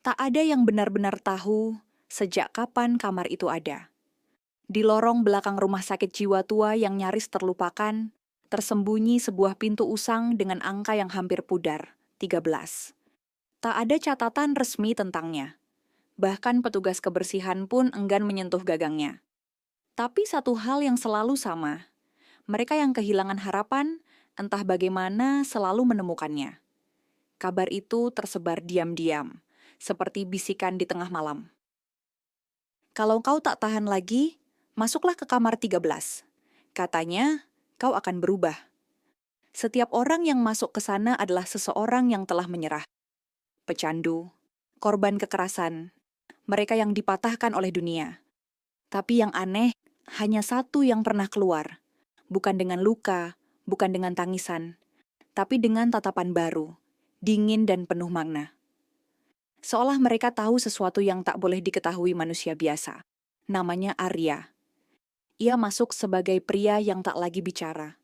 Tak ada yang benar-benar tahu sejak kapan kamar itu ada. Di lorong belakang rumah sakit jiwa tua yang nyaris terlupakan, tersembunyi sebuah pintu usang dengan angka yang hampir pudar, 13. Tak ada catatan resmi tentangnya. Bahkan petugas kebersihan pun enggan menyentuh gagangnya. Tapi satu hal yang selalu sama, mereka yang kehilangan harapan, entah bagaimana selalu menemukannya. Kabar itu tersebar diam-diam, seperti bisikan di tengah malam. Kalau kau tak tahan lagi, masuklah ke kamar 13. Katanya, kau akan berubah. Setiap orang yang masuk ke sana adalah seseorang yang telah menyerah. Pecandu, korban kekerasan, mereka yang dipatahkan oleh dunia. Tapi yang aneh, hanya satu yang pernah keluar. Bukan dengan luka, bukan dengan tangisan, tapi dengan tatapan baru, dingin dan penuh makna. Seolah mereka tahu sesuatu yang tak boleh diketahui manusia biasa. Namanya Arya. Ia masuk sebagai pria yang tak lagi bicara.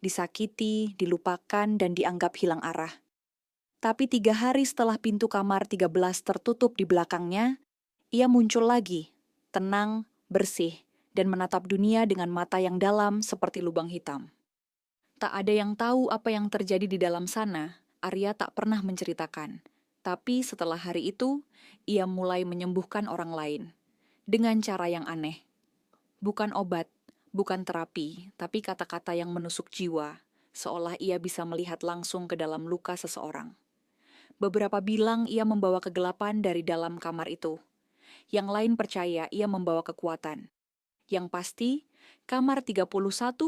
Disakiti, dilupakan, dan dianggap hilang arah. Tapi 3 hari setelah pintu kamar 13 tertutup di belakangnya, ia muncul lagi, tenang, bersih, dan menatap dunia dengan mata yang dalam seperti lubang hitam. Tak ada yang tahu apa yang terjadi di dalam sana, Arya tak pernah menceritakan. Tapi setelah hari itu, ia mulai menyembuhkan orang lain. Dengan cara yang aneh. Bukan obat, bukan terapi, tapi kata-kata yang menusuk jiwa, seolah ia bisa melihat langsung ke dalam luka seseorang. Beberapa bilang ia membawa kegelapan dari dalam kamar itu. Yang lain percaya ia membawa kekuatan. Yang pasti, kamar 31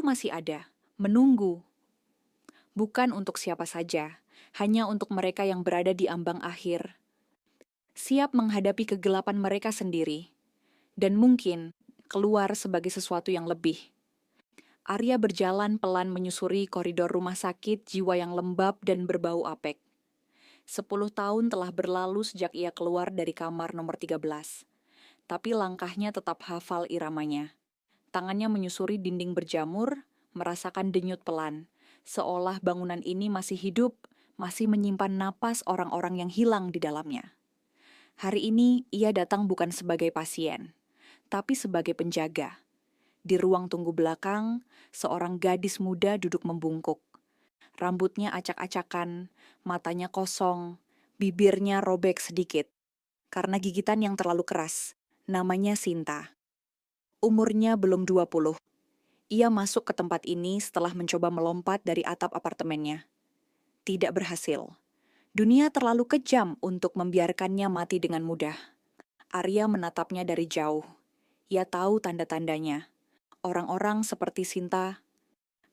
masih ada, menunggu. Bukan untuk siapa saja, hanya untuk mereka yang berada di ambang akhir. Siap menghadapi kegelapan mereka sendiri. Dan mungkin keluar sebagai sesuatu yang lebih. Arya berjalan pelan menyusuri koridor rumah sakit jiwa yang lembab dan berbau apek. 10 tahun telah berlalu sejak ia keluar dari kamar nomor 13. Tapi langkahnya tetap hafal iramanya. Tangannya menyusuri dinding berjamur, merasakan denyut pelan. Seolah bangunan ini masih hidup, masih menyimpan napas orang-orang yang hilang di dalamnya. Hari ini ia datang bukan sebagai pasien, tapi sebagai penjaga. Di ruang tunggu belakang, seorang gadis muda duduk membungkuk. Rambutnya acak-acakan, matanya kosong, bibirnya robek sedikit. Karena gigitan yang terlalu keras. Namanya Sinta. Umurnya belum 20. Ia masuk ke tempat ini setelah mencoba melompat dari atap apartemennya. Tidak berhasil. Dunia terlalu kejam untuk membiarkannya mati dengan mudah. Arya menatapnya dari jauh. Ia tahu tanda-tandanya. Orang-orang seperti Sinta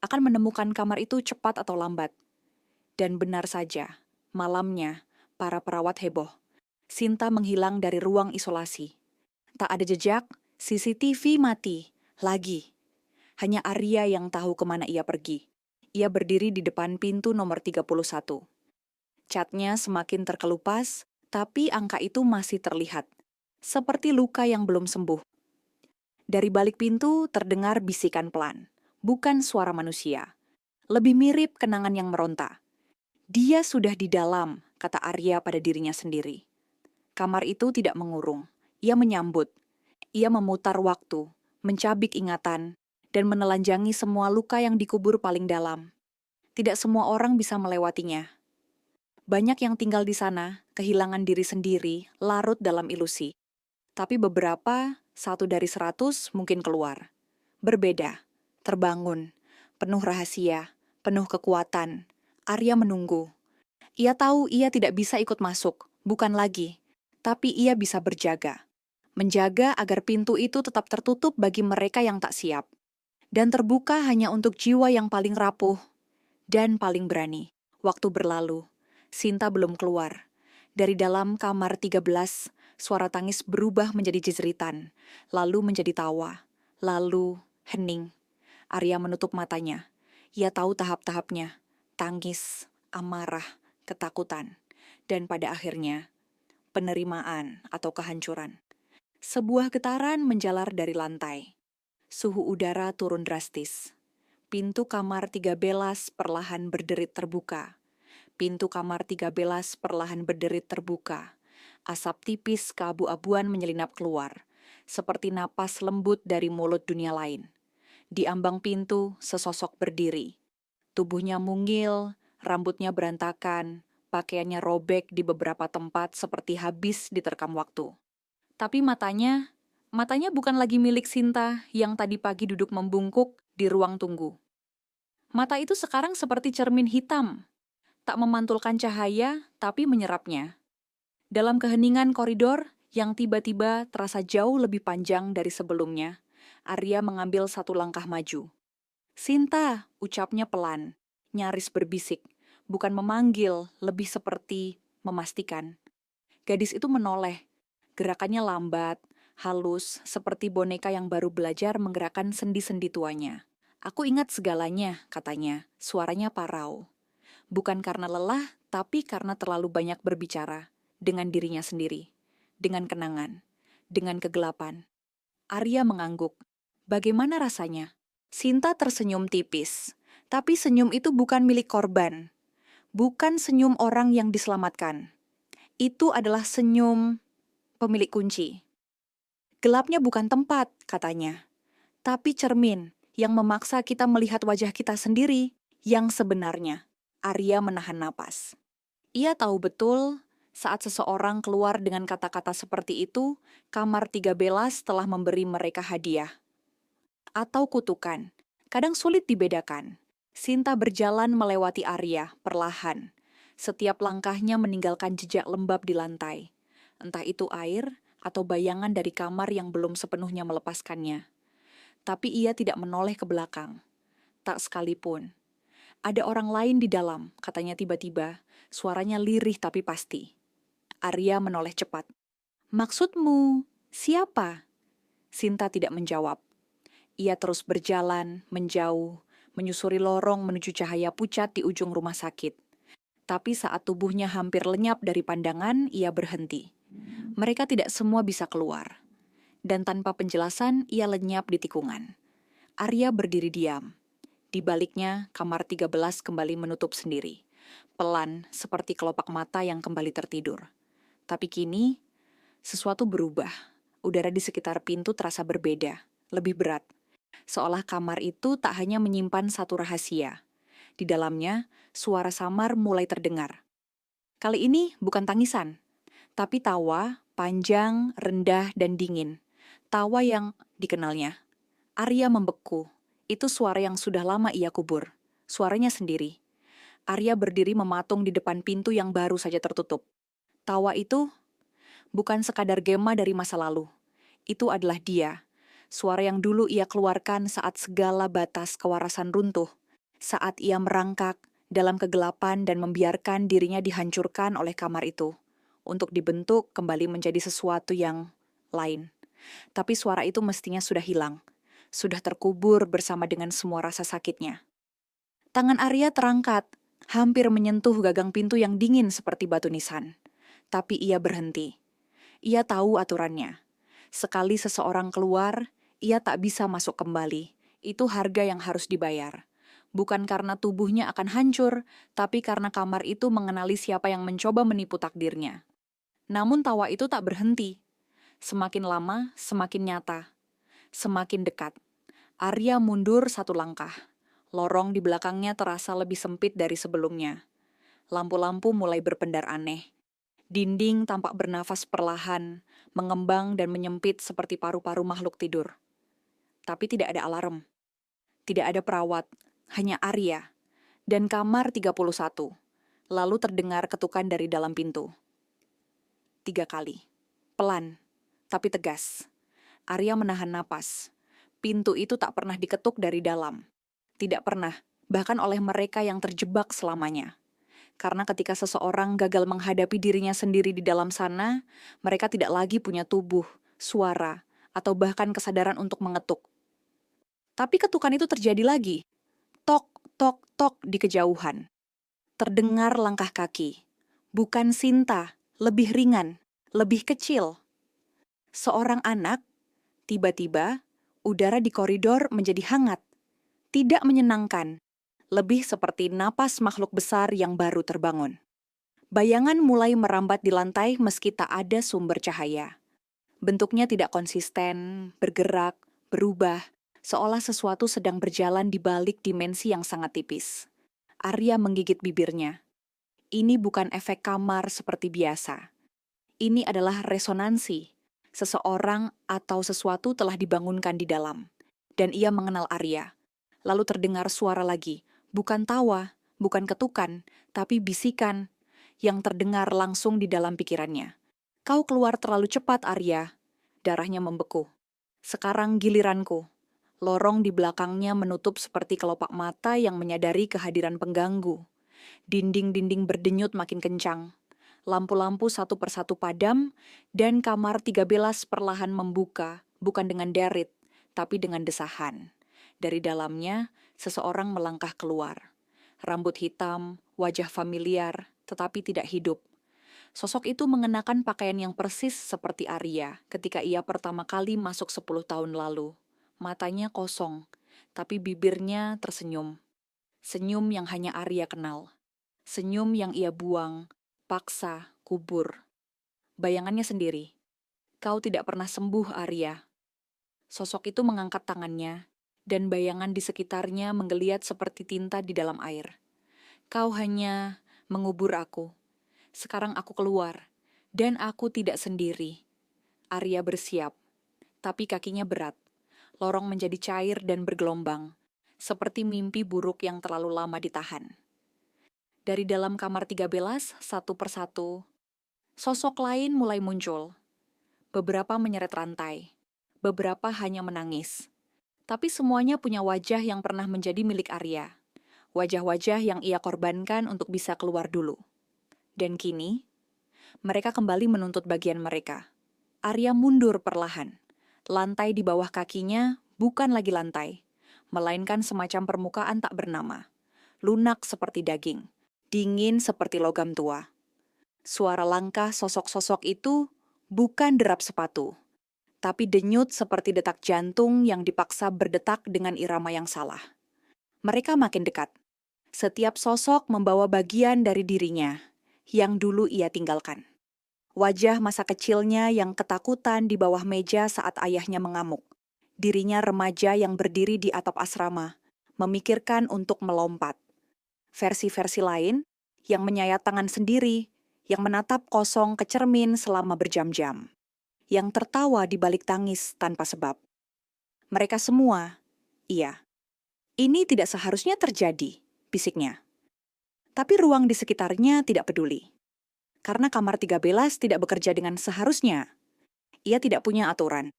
akan menemukan kamar itu cepat atau lambat. Dan benar saja, malamnya, para perawat heboh. Sinta menghilang dari ruang isolasi. Tak ada jejak, CCTV mati. Lagi. Hanya Arya yang tahu kemana ia pergi. Ia berdiri di depan pintu nomor 31. Catnya semakin terkelupas, tapi angka itu masih terlihat. Seperti luka yang belum sembuh. Dari balik pintu terdengar bisikan pelan. Bukan suara manusia. Lebih mirip kenangan yang meronta. Dia sudah di dalam, kata Arya pada dirinya sendiri. Kamar itu tidak mengurung. Ia menyambut. Ia memutar waktu, mencabik ingatan, dan menelanjangi semua luka yang dikubur paling dalam. Tidak semua orang bisa melewatinya. Banyak yang tinggal di sana, kehilangan diri sendiri, larut dalam ilusi. Tapi beberapa, 1 dari 100 mungkin keluar. Berbeda, terbangun, penuh rahasia, penuh kekuatan. Arya menunggu. Ia tahu ia tidak bisa ikut masuk, bukan lagi. Tapi ia bisa berjaga. Menjaga agar pintu itu tetap tertutup bagi mereka yang tak siap. Dan terbuka hanya untuk jiwa yang paling rapuh dan paling berani. Waktu berlalu. Sinta belum keluar. Dari dalam kamar 13, suara tangis berubah menjadi jeritan, lalu menjadi tawa, lalu hening. Arya menutup matanya. Ia tahu tahap-tahapnya. Tangis, amarah, ketakutan. Dan pada akhirnya, penerimaan atau kehancuran. Sebuah getaran menjalar dari lantai. Suhu udara turun drastis. Pintu kamar 13 perlahan berderit terbuka. Pintu kamar 13 perlahan berderit terbuka. Asap tipis keabu-abuan menyelinap keluar, seperti napas lembut dari mulut dunia lain. Di ambang pintu, sesosok berdiri. Tubuhnya mungil, rambutnya berantakan, pakaiannya robek di beberapa tempat seperti habis diterkam waktu. Tapi matanya bukan lagi milik Sinta yang tadi pagi duduk membungkuk di ruang tunggu. Mata itu sekarang seperti cermin hitam, tak memantulkan cahaya tapi menyerapnya. Dalam keheningan koridor yang tiba-tiba terasa jauh lebih panjang dari sebelumnya, Arya mengambil satu langkah maju. "Sinta," ucapnya pelan, nyaris berbisik, bukan memanggil, lebih seperti memastikan. Gadis itu menoleh, gerakannya lambat, halus, seperti boneka yang baru belajar menggerakkan sendi-sendi tuanya. "Aku ingat segalanya," katanya, suaranya parau. Bukan karena lelah, tapi karena terlalu banyak berbicara dengan dirinya sendiri, dengan kenangan, dengan kegelapan. Arya mengangguk. Bagaimana rasanya? Sinta tersenyum tipis, tapi senyum itu bukan milik korban. Bukan senyum orang yang diselamatkan. Itu adalah senyum pemilik kunci. Gelapnya bukan tempat, katanya, tapi cermin yang memaksa kita melihat wajah kita sendiri yang sebenarnya. Arya menahan napas. Ia tahu betul saat seseorang keluar dengan kata-kata seperti itu, kamar 13 telah memberi mereka hadiah. Atau kutukan. Kadang sulit dibedakan. Sinta berjalan melewati Arya, perlahan. Setiap langkahnya meninggalkan jejak lembab di lantai. Entah itu air atau bayangan dari kamar yang belum sepenuhnya melepaskannya. Tapi ia tidak menoleh ke belakang. Tak sekalipun. "Ada orang lain di dalam," katanya tiba-tiba. Suaranya lirih tapi pasti. Arya menoleh cepat. "Maksudmu, siapa?" Sinta tidak menjawab. Ia terus berjalan, menjauh, menyusuri lorong menuju cahaya pucat di ujung rumah sakit. Tapi saat tubuhnya hampir lenyap dari pandangan, ia berhenti. Mereka tidak semua bisa keluar. Dan tanpa penjelasan, ia lenyap di tikungan. Arya berdiri diam. Di baliknya, kamar 13 kembali menutup sendiri. Pelan, seperti kelopak mata yang kembali tertidur. Tapi kini, sesuatu berubah. Udara di sekitar pintu terasa berbeda, lebih berat. Seolah kamar itu tak hanya menyimpan satu rahasia. Di dalamnya, suara samar mulai terdengar. Kali ini bukan tangisan, tapi tawa, panjang, rendah, dan dingin. Tawa yang dikenalnya. Arya membeku. Itu suara yang sudah lama ia kubur. Suaranya sendiri. Arya berdiri mematung di depan pintu yang baru saja tertutup. Tawa itu bukan sekadar gema dari masa lalu. Itu adalah dia. Suara yang dulu ia keluarkan saat segala batas kewarasan runtuh. Saat ia merangkak dalam kegelapan dan membiarkan dirinya dihancurkan oleh kamar itu. Untuk dibentuk kembali menjadi sesuatu yang lain. Tapi suara itu mestinya sudah hilang. Sudah terkubur bersama dengan semua rasa sakitnya. Tangan Arya terangkat, hampir menyentuh gagang pintu yang dingin seperti batu nisan. Tapi ia berhenti. Ia tahu aturannya. Sekali seseorang keluar, ia tak bisa masuk kembali. Itu harga yang harus dibayar. Bukan karena tubuhnya akan hancur, tapi karena kamar itu mengenali siapa yang mencoba menipu takdirnya. Namun tawa itu tak berhenti. Semakin lama, semakin nyata. Semakin dekat. Arya mundur satu langkah. Lorong di belakangnya terasa lebih sempit dari sebelumnya. Lampu-lampu mulai berpendar aneh. Dinding tampak bernafas perlahan, mengembang dan menyempit seperti paru-paru makhluk tidur. Tapi tidak ada alarm. Tidak ada perawat, hanya Arya. Dan kamar 31. Lalu terdengar ketukan dari dalam pintu. 3 kali. Pelan, tapi tegas. Arya menahan napas. Pintu itu tak pernah diketuk dari dalam. Tidak pernah, bahkan oleh mereka yang terjebak selamanya. Karena ketika seseorang gagal menghadapi dirinya sendiri di dalam sana, mereka tidak lagi punya tubuh, suara, atau bahkan kesadaran untuk mengetuk. Tapi ketukan itu terjadi lagi. Tok, tok, tok di kejauhan. Terdengar langkah kaki. Bukan Sinta, lebih ringan, lebih kecil. Seorang anak, tiba-tiba, udara di koridor menjadi hangat. Tidak menyenangkan. Lebih seperti napas makhluk besar yang baru terbangun. Bayangan mulai merambat di lantai meski tak ada sumber cahaya. Bentuknya tidak konsisten, bergerak, berubah, seolah sesuatu sedang berjalan di balik dimensi yang sangat tipis. Arya menggigit bibirnya. Ini bukan efek kamar seperti biasa. Ini adalah resonansi. Seseorang atau sesuatu telah dibangunkan di dalam. Dan ia mengenal Arya. Lalu terdengar suara lagi. Bukan tawa, bukan ketukan, tapi bisikan yang terdengar langsung di dalam pikirannya. Kau keluar terlalu cepat, Arya. Darahnya membeku. Sekarang giliranku. Lorong di belakangnya menutup seperti kelopak mata yang menyadari kehadiran pengganggu. Dinding-dinding berdenyut makin kencang. Lampu-lampu satu persatu padam, dan kamar 13 perlahan membuka, bukan dengan derit, tapi dengan desahan. Dari dalamnya, seseorang melangkah keluar. Rambut hitam, wajah familiar, tetapi tidak hidup. Sosok itu mengenakan pakaian yang persis seperti Arya ketika ia pertama kali masuk 10 tahun lalu. Matanya kosong, tapi bibirnya tersenyum. Senyum yang hanya Arya kenal. Senyum yang ia buang, paksa, kubur. Bayangannya sendiri. Kau tidak pernah sembuh, Arya. Sosok itu mengangkat tangannya, dan bayangan di sekitarnya menggeliat seperti tinta di dalam air. Kau hanya mengubur aku. Sekarang aku keluar, dan aku tidak sendiri. Arya bersiap, tapi kakinya berat. Lorong menjadi cair dan bergelombang, seperti mimpi buruk yang terlalu lama ditahan. Dari dalam kamar 13, satu persatu, sosok lain mulai muncul. Beberapa menyeret rantai, beberapa hanya menangis. Tapi semuanya punya wajah yang pernah menjadi milik Arya. Wajah-wajah yang ia korbankan untuk bisa keluar dulu. Dan kini, mereka kembali menuntut bagian mereka. Arya mundur perlahan. Lantai di bawah kakinya bukan lagi lantai, melainkan semacam permukaan tak bernama. Lunak seperti daging, dingin seperti logam tua. Suara langkah sosok-sosok itu bukan derap sepatu, tapi denyut seperti detak jantung yang dipaksa berdetak dengan irama yang salah. Mereka makin dekat. Setiap sosok membawa bagian dari dirinya yang dulu ia tinggalkan. Wajah masa kecilnya yang ketakutan di bawah meja saat ayahnya mengamuk. Dirinya remaja yang berdiri di atap asrama, memikirkan untuk melompat. Versi-versi lain yang menyayat tangan sendiri, yang menatap kosong ke cermin selama berjam-jam. Yang tertawa di balik tangis tanpa sebab. Mereka semua, iya. Ini tidak seharusnya terjadi, bisiknya. Tapi ruang di sekitarnya tidak peduli. Karena kamar 13 tidak bekerja dengan seharusnya. Ia tidak punya aturan.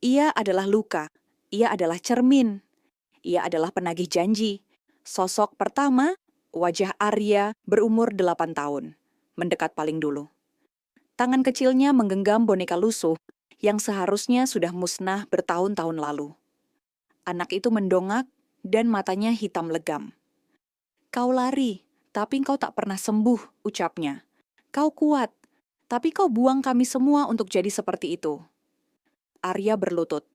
Ia adalah luka. Ia adalah cermin. Ia adalah penagih janji. Sosok pertama, wajah Arya berumur 8 tahun. Mendekat paling dulu. Tangan kecilnya menggenggam boneka lusuh yang seharusnya sudah musnah bertahun-tahun lalu. Anak itu mendongak dan matanya hitam legam. Kau lari, tapi kau tak pernah sembuh, ucapnya. Kau kuat, tapi kau buang kami semua untuk jadi seperti itu. Arya berlutut.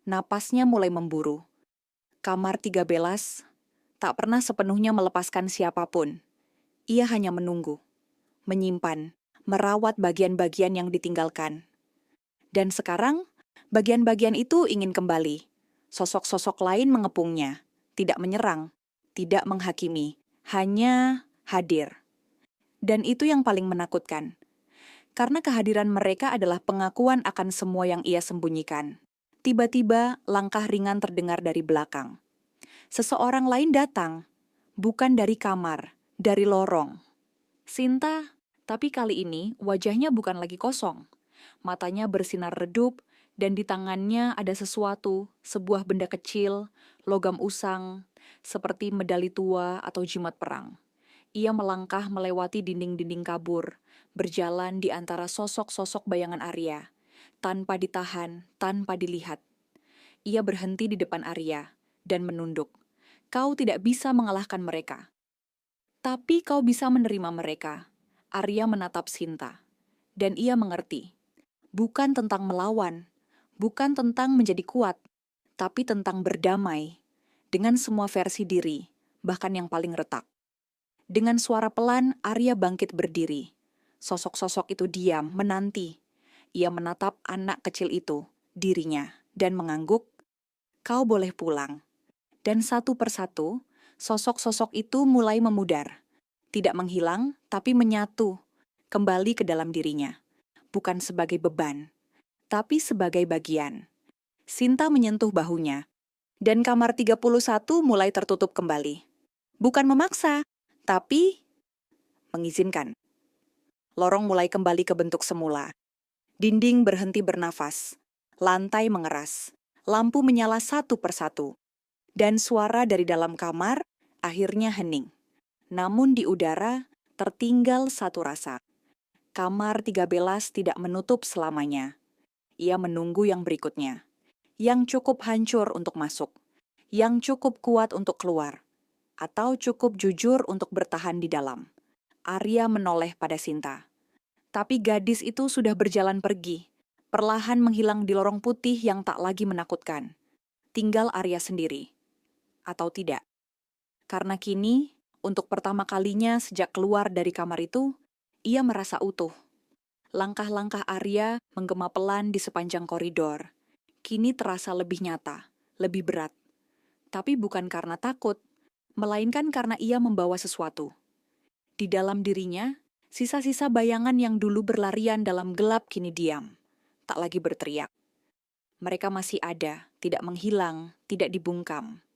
Napasnya mulai memburu. Kamar 13 tak pernah sepenuhnya melepaskan siapapun. Ia hanya menunggu, menyimpan, merawat bagian-bagian yang ditinggalkan. Dan sekarang, bagian-bagian itu ingin kembali. Sosok-sosok lain mengepungnya, tidak menyerang, tidak menghakimi, hanya hadir. Dan itu yang paling menakutkan. Karena kehadiran mereka adalah pengakuan akan semua yang ia sembunyikan. Tiba-tiba, langkah ringan terdengar dari belakang. Seseorang lain datang, bukan dari kamar, dari lorong. Sinta, tapi kali ini wajahnya bukan lagi kosong. Matanya bersinar redup, dan di tangannya ada sesuatu, sebuah benda kecil, logam usang, seperti medali tua atau jimat perang. Ia melangkah melewati dinding-dinding kabur, berjalan di antara sosok-sosok bayangan Arya, tanpa ditahan, tanpa dilihat. Ia berhenti di depan Arya, dan menunduk. Kau tidak bisa mengalahkan mereka. Tapi kau bisa menerima mereka. Arya menatap Sinta. Dan ia mengerti. Bukan tentang melawan, bukan tentang menjadi kuat, tapi tentang berdamai dengan semua versi diri, bahkan yang paling retak. Dengan suara pelan, Arya bangkit berdiri. Sosok-sosok itu diam, menanti. Ia menatap anak kecil itu, dirinya, dan mengangguk, "Kau boleh pulang." Dan satu persatu, sosok-sosok itu mulai memudar. Tidak menghilang, tapi menyatu, kembali ke dalam dirinya. Bukan sebagai beban, tapi sebagai bagian. Sinta menyentuh bahunya, dan kamar 31 mulai tertutup kembali. Bukan memaksa, tapi mengizinkan. Lorong mulai kembali ke bentuk semula. Dinding berhenti bernafas. Lantai mengeras. Lampu menyala satu persatu. Dan suara dari dalam kamar akhirnya hening. Namun di udara tertinggal satu rasa. Kamar 13 tidak menutup selamanya. Ia menunggu yang berikutnya. Yang cukup hancur untuk masuk. Yang cukup kuat untuk keluar. Atau cukup jujur untuk bertahan di dalam. Arya menoleh pada Sinta. Tapi gadis itu sudah berjalan pergi. Perlahan menghilang di lorong putih yang tak lagi menakutkan. Tinggal Arya sendiri. Atau tidak. Karena kini, untuk pertama kalinya sejak keluar dari kamar itu, ia merasa utuh. Langkah-langkah Arya menggema pelan di sepanjang koridor. Kini terasa lebih nyata, lebih berat. Tapi bukan karena takut, melainkan karena ia membawa sesuatu. Di dalam dirinya, sisa-sisa bayangan yang dulu berlarian dalam gelap kini diam. Tak lagi berteriak. Mereka masih ada, tidak menghilang, tidak dibungkam.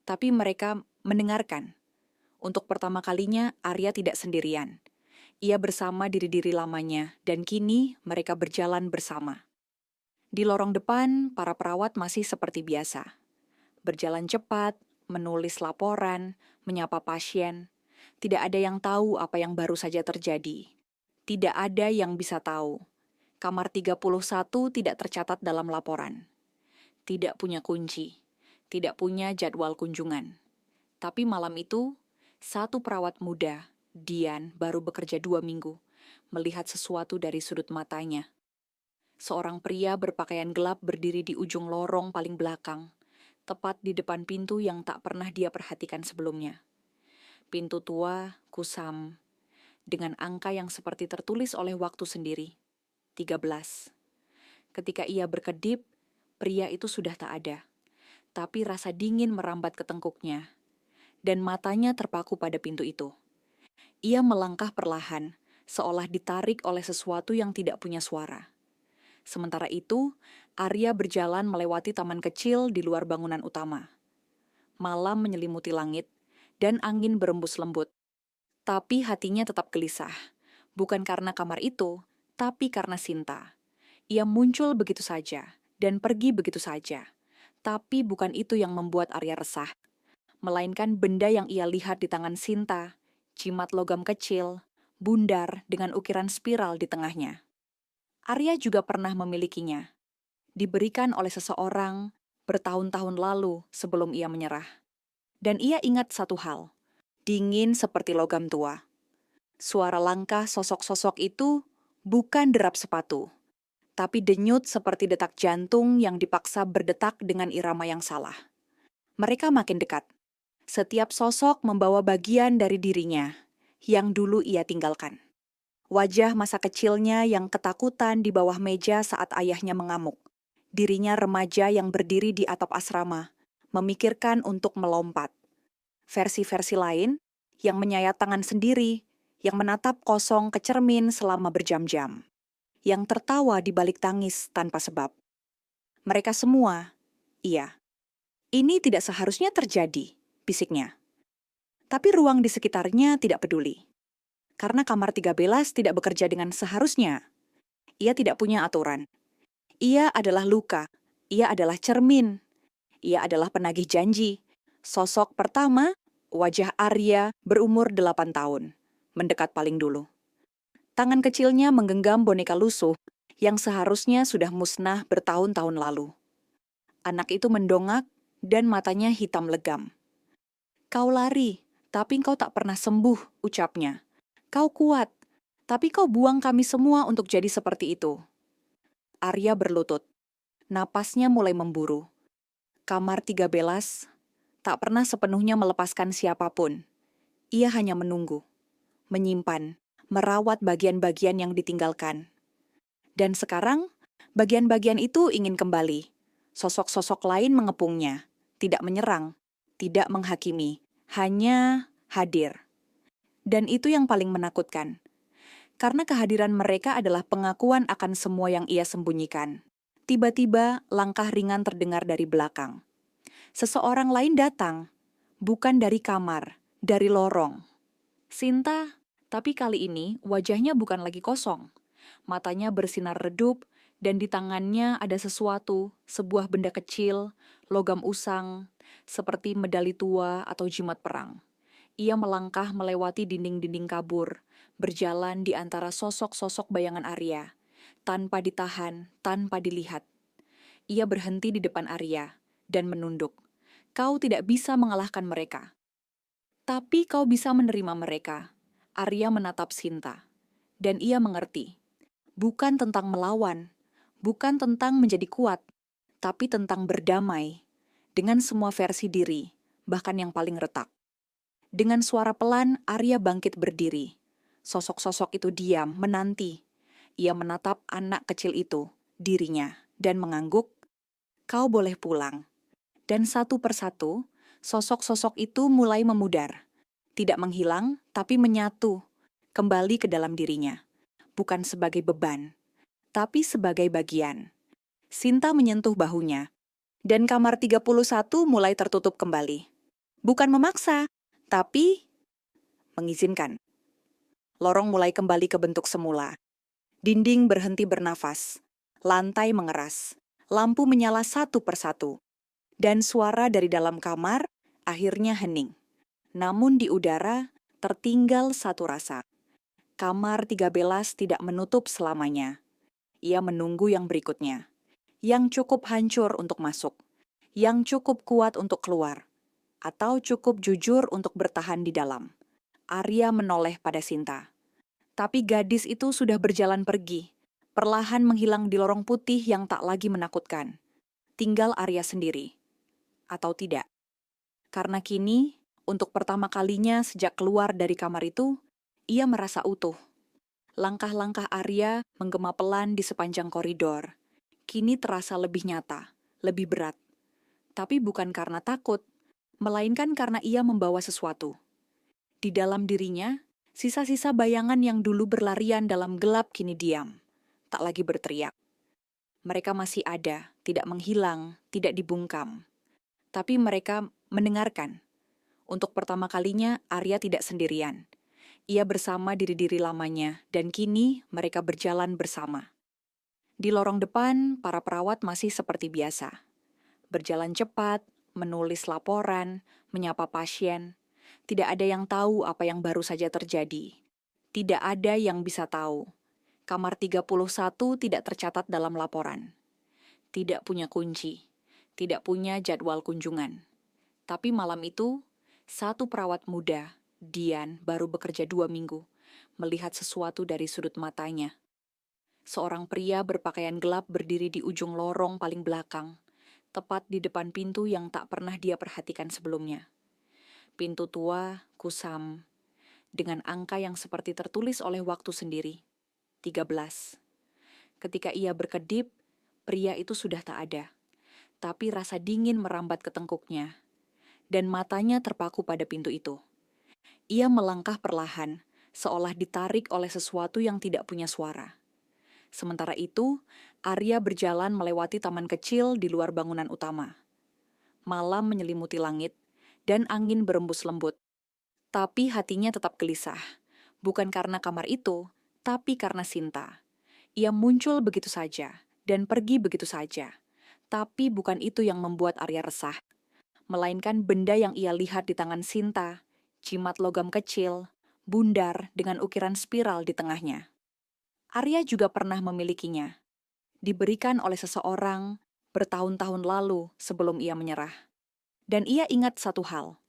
Tapi mereka mendengarkan. Untuk pertama kalinya, Arya tidak sendirian. Ia bersama diri-diri lamanya, dan kini mereka berjalan bersama. Di lorong depan, para perawat masih seperti biasa. Berjalan cepat, menulis laporan, menyapa pasien. Tidak ada yang tahu apa yang baru saja terjadi. Tidak ada yang bisa tahu. Kamar 31 tidak tercatat dalam laporan. Tidak punya kunci. Tidak punya jadwal kunjungan. Tapi malam itu, satu perawat muda, Dian, baru bekerja 2 minggu, melihat sesuatu dari sudut matanya. Seorang pria berpakaian gelap berdiri di ujung lorong paling belakang, tepat di depan pintu yang tak pernah dia perhatikan sebelumnya. Pintu tua, kusam, dengan angka yang seperti tertulis oleh waktu sendiri, 13. Ketika ia berkedip, pria itu sudah tak ada. Tapi rasa dingin merambat ke tengkuknya, dan matanya terpaku pada pintu itu. Ia melangkah perlahan, seolah ditarik oleh sesuatu yang tidak punya suara. Sementara itu, Arya berjalan melewati taman kecil di luar bangunan utama. Malam menyelimuti langit, dan angin berembus lembut. Tapi hatinya tetap gelisah. Bukan karena kamar itu, tapi karena Sinta. Ia muncul begitu saja, dan pergi begitu saja. Tapi bukan itu yang membuat Arya resah. Melainkan benda yang ia lihat di tangan Sinta, jimat logam kecil, bundar dengan ukiran spiral di tengahnya. Arya juga pernah memilikinya. Diberikan oleh seseorang bertahun-tahun lalu sebelum ia menyerah. Dan ia ingat satu hal, dingin seperti logam tua. Suara langkah sosok-sosok itu bukan derap sepatu, tapi denyut seperti detak jantung yang dipaksa berdetak dengan irama yang salah. Mereka makin dekat. Setiap sosok membawa bagian dari dirinya yang dulu ia tinggalkan. Wajah masa kecilnya yang ketakutan di bawah meja saat ayahnya mengamuk. Dirinya remaja yang berdiri di atap asrama, memikirkan untuk melompat. Versi-versi lain yang menyayat tangan sendiri, yang menatap kosong ke cermin selama berjam-jam. Yang tertawa di balik tangis tanpa sebab. Mereka semua, iya. Ini tidak seharusnya terjadi, bisiknya. Tapi ruang di sekitarnya tidak peduli. Karena kamar 13 tidak bekerja dengan seharusnya. Ia tidak punya aturan. Ia adalah luka. Ia adalah cermin. Ia adalah penagih janji. Sosok pertama, wajah Arya berumur 8 tahun. Mendekat paling dulu. Tangan kecilnya menggenggam boneka lusuh yang seharusnya sudah musnah bertahun-tahun lalu. Anak itu mendongak dan matanya hitam legam. "Kau lari, tapi kau tak pernah sembuh," ucapnya. "Kau kuat, tapi kau buang kami semua untuk jadi seperti itu." Arya berlutut. Napasnya mulai memburu. Kamar 13 tak pernah sepenuhnya melepaskan siapapun. Ia hanya menunggu, menyimpan, merawat bagian-bagian yang ditinggalkan. Dan sekarang, bagian-bagian itu ingin kembali. Sosok-sosok lain mengepungnya, tidak menyerang, tidak menghakimi, hanya hadir. Dan itu yang paling menakutkan. Karena kehadiran mereka adalah pengakuan akan semua yang ia sembunyikan. Tiba-tiba, langkah ringan terdengar dari belakang. Seseorang lain datang, bukan dari kamar, dari lorong. Sinta, tapi kali ini wajahnya bukan lagi kosong. Matanya bersinar redup, dan di tangannya ada sesuatu, sebuah benda kecil, logam usang, seperti medali tua atau jimat perang. Ia melangkah melewati dinding-dinding kabur, berjalan di antara sosok-sosok bayangan Arya, tanpa ditahan, tanpa dilihat. Ia berhenti di depan Arya dan menunduk. Kau tidak bisa mengalahkan mereka. Tapi kau bisa menerima mereka. Arya menatap Sinta. Dan ia mengerti. Bukan tentang melawan, bukan tentang menjadi kuat, tapi tentang berdamai dengan semua versi diri, bahkan yang paling retak. Dengan suara pelan, Arya bangkit berdiri. Sosok-sosok itu diam, menanti. Ia menatap anak kecil itu, dirinya, dan mengangguk, "Kau boleh pulang." Dan satu persatu, sosok-sosok itu mulai memudar. Tidak menghilang, tapi menyatu, kembali ke dalam dirinya. Bukan sebagai beban, tapi sebagai bagian. Sinta menyentuh bahunya, dan kamar 31 mulai tertutup kembali. Bukan memaksa, tapi mengizinkan. Lorong mulai kembali ke bentuk semula. Dinding berhenti bernafas. Lantai mengeras. Lampu menyala satu persatu. Dan suara dari dalam kamar akhirnya hening. Namun di udara tertinggal satu rasa. Kamar 13 tidak menutup selamanya. Ia menunggu yang berikutnya. Yang cukup hancur untuk masuk. Yang cukup kuat untuk keluar. Atau cukup jujur untuk bertahan di dalam. Arya menoleh pada Sinta. Tapi gadis itu sudah berjalan pergi, perlahan menghilang di lorong putih yang tak lagi menakutkan. Tinggal Arya sendiri. Atau tidak. Karena kini, untuk pertama kalinya sejak keluar dari kamar itu, ia merasa utuh. Langkah-langkah Arya menggema pelan di sepanjang koridor. Kini terasa lebih nyata, lebih berat. Tapi bukan karena takut, melainkan karena ia membawa sesuatu. Di dalam dirinya, sisa-sisa bayangan yang dulu berlarian dalam gelap kini diam, tak lagi berteriak. Mereka masih ada, tidak menghilang, tidak dibungkam. Tapi mereka mendengarkan. Untuk pertama kalinya, Arya tidak sendirian. Ia bersama diri-diri lamanya, dan kini mereka berjalan bersama. Di lorong depan, para perawat masih seperti biasa. Berjalan cepat, menulis laporan, menyapa pasien. Tidak ada yang tahu apa yang baru saja terjadi. Tidak ada yang bisa tahu. Kamar 31 tidak tercatat dalam laporan. Tidak punya kunci. Tidak punya jadwal kunjungan. Tapi malam itu, satu perawat muda, Dian, baru bekerja 2 minggu, melihat sesuatu dari sudut matanya. Seorang pria berpakaian gelap berdiri di ujung lorong paling belakang, tepat di depan pintu yang tak pernah dia perhatikan sebelumnya. Pintu tua, kusam, dengan angka yang seperti tertulis oleh waktu sendiri, 13. Ketika ia berkedip, pria itu sudah tak ada. Tapi rasa dingin merambat ke tengkuknya, dan matanya terpaku pada pintu itu. Ia melangkah perlahan, seolah ditarik oleh sesuatu yang tidak punya suara. Sementara itu, Arya berjalan melewati taman kecil di luar bangunan utama. Malam menyelimuti langit, dan angin berembus lembut. Tapi hatinya tetap gelisah. Bukan karena kamar itu, tapi karena Sinta. Ia muncul begitu saja, dan pergi begitu saja. Tapi bukan itu yang membuat Arya resah. Melainkan benda yang ia lihat di tangan Sinta, jimat logam kecil, bundar dengan ukiran spiral di tengahnya. Arya juga pernah memilikinya. Diberikan oleh seseorang bertahun-tahun lalu sebelum ia menyerah. Dan ia ingat satu hal.